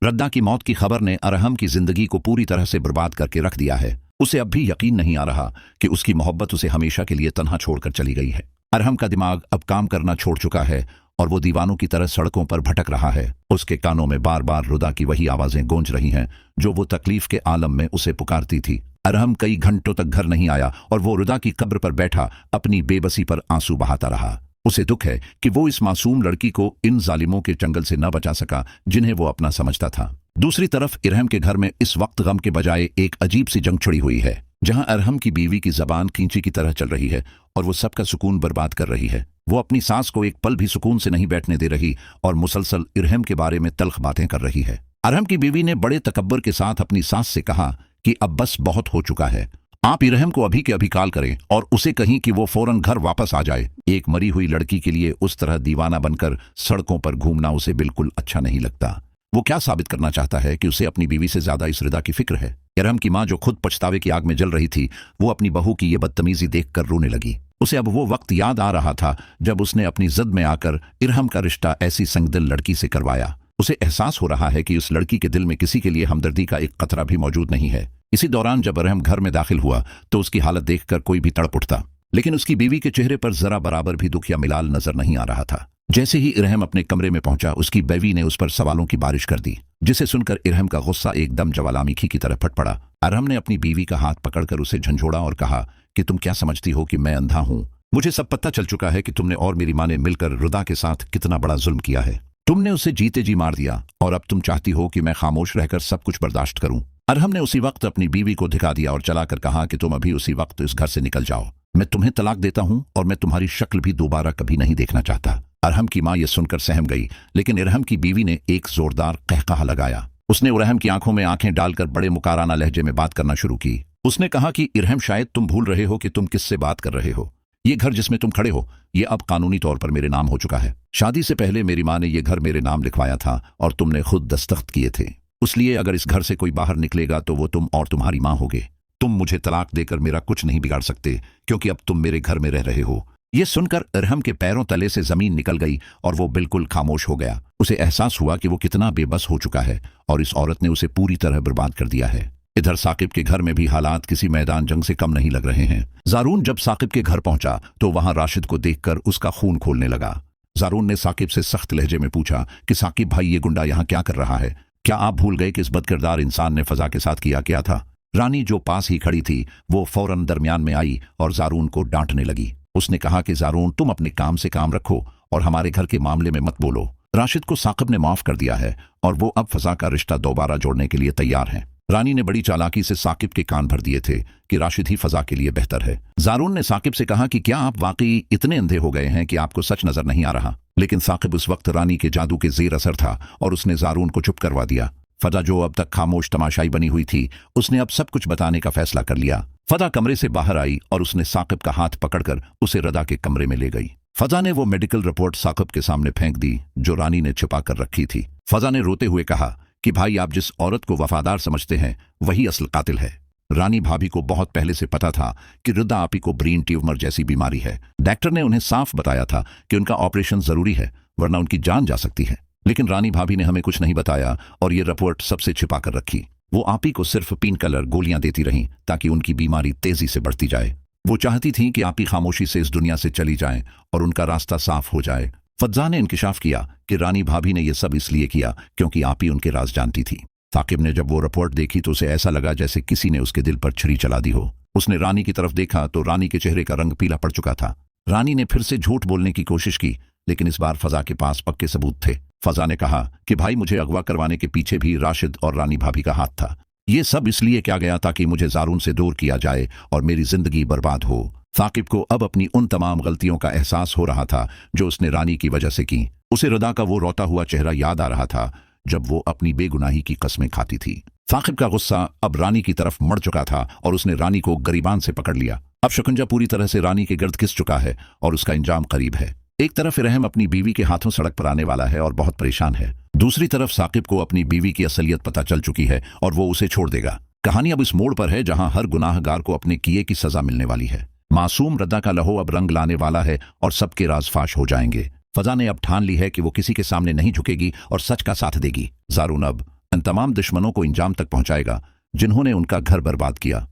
रद्दा की मौत की खबर ने अरहम की जिंदगी को पूरी तरह से बर्बाद करके रख दिया है। उसे अब भी यकीन नहीं आ रहा कि उसकी मोहब्बत उसे हमेशा के लिए तन्हा छोड़कर चली गई है। अरहम का दिमाग अब काम करना छोड़ चुका है और वो दीवानों की तरह सड़कों पर भटक रहा है। उसके कानों में बार बार रुदा की वही आवाजें गूंज रही हैं जो वो तकलीफ के आलम में उसे पुकारती थी। अरहम कई घंटों तक घर नहीं आया और वो रुदा की कब्र पर बैठा अपनी बेबसी पर आंसू बहाता रहा। उसे दुख है कि वो इस मासूम लड़की को इन जालिमों के चंगल से न बचा सका जिन्हें वो अपना समझता था। दूसरी तरफ इरहम के घर में इस वक्त गम के बजाय एक अजीब सी जंग छिड़ी हुई है, जहां अरहम की बीवी की जबान खींची की तरह चल रही है और वो सबका सुकून बर्बाद कर रही है। वो अपनी सास को एक पल भी सुकून से नहीं बैठने दे रही और मुसलसल इरहम के बारे में तल्ख बातें कर रही है। अरहम की बीवी ने बड़े तकब्बर के साथ अपनी सास से कहा कि अब बस बहुत हो चुका है, आप इरहम को अभी के अभी कॉल करें और उसे कहीं कि वो फौरन घर वापस आ जाए। एक मरी हुई लड़की के लिए उस तरह दीवाना बनकर सड़कों पर घूमना उसे बिल्कुल अच्छा नहीं लगता। वो क्या साबित करना चाहता है कि उसे अपनी बीवी से ज्यादा इस रिदा की फिक्र है। इरहम की मां जो खुद पछतावे की आग में जल रही थी, वो अपनी बहू की ये बदतमीजी देखकर रोने लगी। उसे अब वो वक्त याद आ रहा था जब उसने अपनी जिद में आकर इरहम का रिश्ता ऐसी संगदिल लड़की से करवाया। उसे एहसास हो रहा है कि उस लड़की के दिल में किसी के लिए हमदर्दी का एक कतरा भी मौजूद नहीं है। इसी दौरान जब अरहम घर में दाखिल हुआ तो उसकी हालत देखकर कोई भी तड़प उठता, लेकिन उसकी बीवी के चेहरे पर जरा बराबर भी दुख या मिलाल नजर नहीं आ रहा था। जैसे ही इरहम अपने कमरे में पहुंचा, उसकी बीवी ने उस पर सवालों की बारिश कर दी, जिसे सुनकर इरहम का गुस्सा एकदम ज्वालामुखी की तरह फट पड़ा। अरहम ने अपनी बीवी का हाथ पकड़कर उसे झंझोड़ा और कहा कि तुम क्या समझती हो कि मैं अंधा हूं? मुझे सब पता चल चुका है कि तुमने और मेरी मां ने मिलकर रुदा के साथ कितना बड़ा जुल्म किया है। तुमने उसे जीते जी मार दिया और अब तुम चाहती हो कि मैं खामोश रहकर सब कुछ बर्दाश्त करूं। अरहम ने उसी वक्त अपनी बीवी को धिका दिया और चलाकर कहा कि तुम अभी उसी वक्त इस घर से निकल जाओ। मैं तुम्हें तलाक देता हूं और मैं तुम्हारी शक्ल भी दोबारा कभी नहीं देखना चाहता। अरहम की मां यह सुनकर सहम गई, लेकिन इरहम की बीवी ने एक जोरदार कहकहा लगाया। उसने इरहम की आंखों में आंखें डालकर बड़े मुकाराना लहजे में बात करना शुरू की। उसने कहा कि इरहम, शायद तुम भूल रहे हो कि तुम किससे बात कर रहे हो। ये घर जिसमें तुम खड़े हो, ये अब कानूनी तौर पर मेरे नाम हो चुका है। शादी से पहले मेरी मां ने यह घर मेरे नाम लिखवाया था और तुमने खुद दस्तखत किए थे। इसलिए अगर इस घर से कोई बाहर निकलेगा तो वो तुम और तुम्हारी मां होगे। तुम मुझे तलाक देकर मेरा कुछ नहीं बिगाड़ सकते, क्योंकि अब तुम मेरे घर में रह रहे हो। यह सुनकर इरहम के पैरों तले से जमीन निकल गई और वो बिल्कुल खामोश हो गया। उसे एहसास हुआ कि वो कितना बेबस हो चुका है और इस औरत ने उसे पूरी तरह बर्बाद कर दिया है। इधर साकिब के घर में भी हालात किसी मैदान जंग से कम नहीं लग रहे हैं। जारून जब साकिब के घर पहुंचा तो वहां राशिद को देखकर उसका खून खोलने लगा। जारून ने साकिब से सख्त लहजे में पूछा कि साकिब भाई, ये गुंडा यहाँ क्या कर रहा है? क्या आप भूल गए कि इस बदकिरदार इंसान ने फजा के साथ किया क्या था? रानी जो पास ही खड़ी थी वो फौरन दरमियान में आई और जारून को डांटने लगी। उसने कहा कि जारून, तुम अपने काम से काम रखो और हमारे घर के मामले में मत बोलो। राशिद को साकिब ने माफ कर दिया है और वो अब फजा का रिश्ता दोबारा जोड़ने के लिए तैयार है। रानी ने बड़ी चालाकी से साकिब के कान भर दिए थे कि राशिद ही फजा के लिए बेहतर है। जारून ने साकिब से कहा कि क्या आप वाकई इतने अंधे हो गए हैं कि आपको सच नजर नहीं आ रहा? लेकिन साकिब उस वक्त रानी के जादू के जेर असर था और उसने जारून को चुप करवा दिया। फजा जो अब तक खामोश तमाशाई बनी हुई थी, उसने अब सब कुछ बताने का फैसला कर लिया। फजा कमरे से बाहर आई और उसने साकिब का हाथ पकड़कर उसे रदा के कमरे में ले गई। फजा ने वो मेडिकल रिपोर्ट साकिब के सामने फेंक दी जो रानी ने छिपा कर रखी थी। फजा ने रोते हुए कहा कि भाई, आप जिस औरत को वफादार समझते हैं वही असल कातिल है। रानी भाभी को बहुत पहले से पता था कि रुदा आपी को ब्रेन ट्यूमर जैसी बीमारी है। डॉक्टर ने उन्हें साफ बताया था कि उनका ऑपरेशन जरूरी है वरना उनकी जान जा सकती है, लेकिन रानी भाभी ने हमें कुछ नहीं बताया और ये रिपोर्ट सबसे छिपा कर रखी। वो आपी को सिर्फ पेन किलर गोलियां देती रहीं ताकि उनकी बीमारी तेजी से बढ़ती जाए। वो चाहती थी कि आपी खामोशी से इस दुनिया से चली जाए और उनका रास्ता साफ हो जाए। फज्जा ने इंकिशाफ किया कि रानी भाभी ने यह सब इसलिए किया क्योंकि आप ही उनके राज जानती थी। साकिब ने जब वो रिपोर्ट देखी तो उसे ऐसा लगा जैसे किसी ने उसके दिल पर छुरी चला दी हो। उसने रानी की तरफ देखा तो रानी के चेहरे का रंग पीला पड़ चुका था। रानी ने फिर से झूठ बोलने की कोशिश की, लेकिन इस बार फजा के पास पक्के सबूत थे। फजा ने कहा कि भाई, मुझे अगवा करवाने के पीछे भी राशिद और रानी भाभी का हाथ था। ये सब इसलिए किया गया ताकि मुझे जारून से दूर किया जाए और मेरी जिंदगी बर्बाद हो। साकिब को अब अपनी उन तमाम गलतियों का एहसास हो रहा था जो उसने रानी की वजह से की। उसे रुदा का वो रोता हुआ चेहरा याद आ रहा था जब वो अपनी बेगुनाही की कस्में खाती थी। साकिब का गुस्सा अब रानी की तरफ मड़ चुका था और उसने रानी को गिरबान से पकड़ लिया। अब शिकंजा पूरी तरह से रानी के गिर्द घिस चुका है और उसका इंजाम करीब है। एक तरफ इरहम अपनी बीवी के हाथों सड़क पर आने वाला है और बहुत परेशान है। दूसरी तरफ साकिब को अपनी बीवी की असलियत पता चल चुकी है और वो उसे छोड़ देगा। कहानी अब इस मोड़ पर है जहां हर गुनाहगार को अपने किए की सजा मिलने वाली है। मासूम रद्दा का लहू अब रंग लाने वाला है और सबके राज फाश हो जाएंगे। फजा ने अब ठान ली है कि वो किसी के सामने नहीं झुकेगी और सच का साथ देगी। जारून अब तमाम दुश्मनों को इंजाम तक पहुंचाएगा जिन्होंने उनका घर बर्बाद किया।